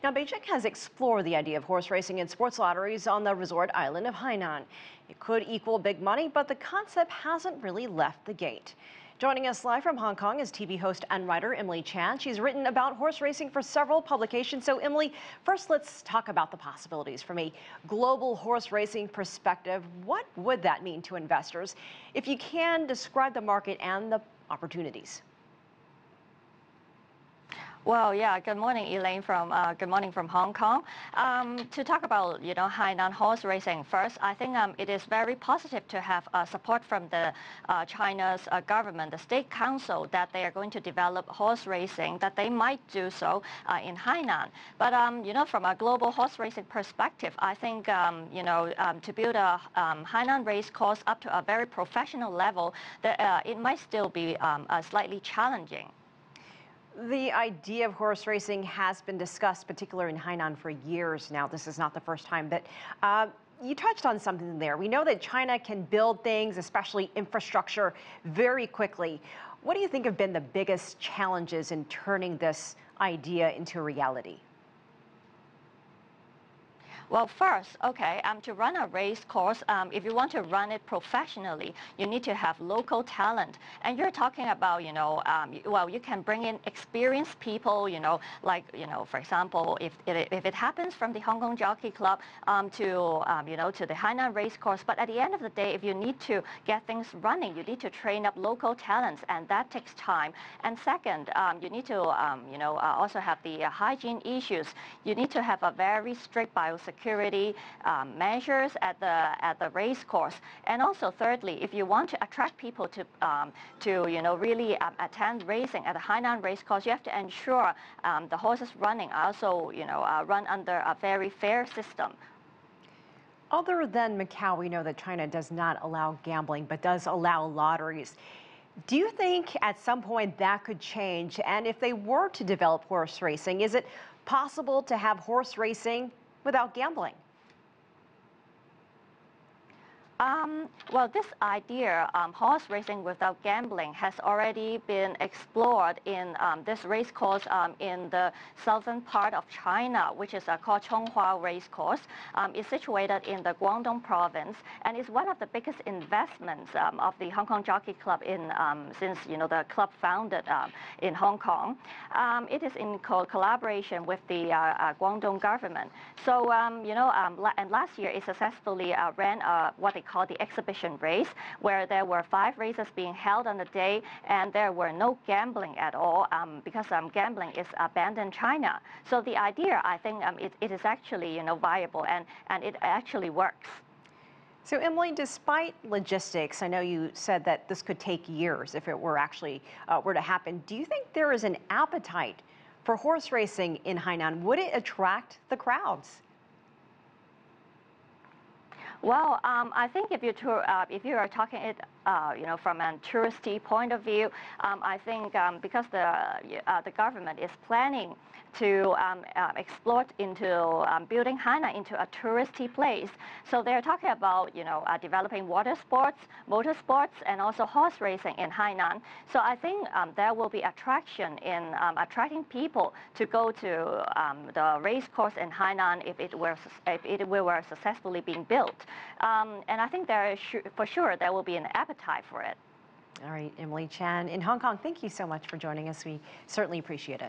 Now, Beijing has explored the idea of horse racing and sports lotteries on the resort island of Hainan. It could equal big money, but the concept hasn't really left the gate. Joining us live from Hong Kong is TV host and writer Emily Chan. She's written about horse racing for several publications. So, Emily, first let's talk about the possibilities from a global horse racing perspective. What would that mean to investors? If you can, describe the market and the opportunities. Well, yeah. Good morning, Elaine. Good morning from Hong Kong. To talk about Hainan horse racing first, I think it is very positive to have support from the China's government, the state council, that they are going to develop horse racing. That they might do so in Hainan. But from a global horse racing perspective, I think to build a Hainan race course up to a very professional level, that it might still be slightly challenging. The idea of horse racing has been discussed, particularly in Hainan, for years now. This is not the first time, but you touched on something there. We know that China can build things, especially infrastructure, very quickly. What do you think have been the biggest challenges in turning this idea into reality? Well, first, to run a race course, if you want to run it professionally, you need to have local talent. And you're talking about, well, you can bring in experienced people, for example, if it happens from the Hong Kong Jockey Club to the Hainan race course. But at the end of the day, if you need to get things running, you need to train up local talents, and that takes time. And second, you need to, also have the hygiene issues. You need to have a very strict biosecurity measures at the race course. And also thirdly, if you want to attract people to really attend racing at the Hainan race course, you have to ensure the horses running also run under a very fair system. Other than Macau, we know that China does not allow gambling, but does allow lotteries. Do you think at some point that could change? And if they were to develop horse racing, is it possible to have horse racing without gambling? Well, this idea, horse racing without gambling, has already been explored in this race course in the southern part of China, which is called Chonghua Race Course. It's situated in the Guangdong province, and is one of the biggest investments of the Hong Kong Jockey Club since the club founded in Hong Kong. It is in collaboration with the Guangdong government. So and last year it successfully ran what they call the exhibition race, where there were 5 races being held on the day, and there were no gambling at all because gambling is banned in China. So the idea, I think, it is actually viable, and it actually works. So Emily, despite logistics, I know you said that this could take years if it were actually were to happen. Do you think there is an appetite for horse racing in Hainan? Would it attract the crowds? Well, I think if you are talking it, from a touristy point of view, I think because the government is planning to explore into building Hainan into a touristy place, so they're talking about developing water sports, motorsports, and also horse racing in Hainan. So I think there will be attraction in attracting people to go to the race course in Hainan if it were successfully being built. And I think for sure there will be an appetite for it. All right, Emily Chan in Hong Kong, thank you so much for joining us. We certainly appreciate it.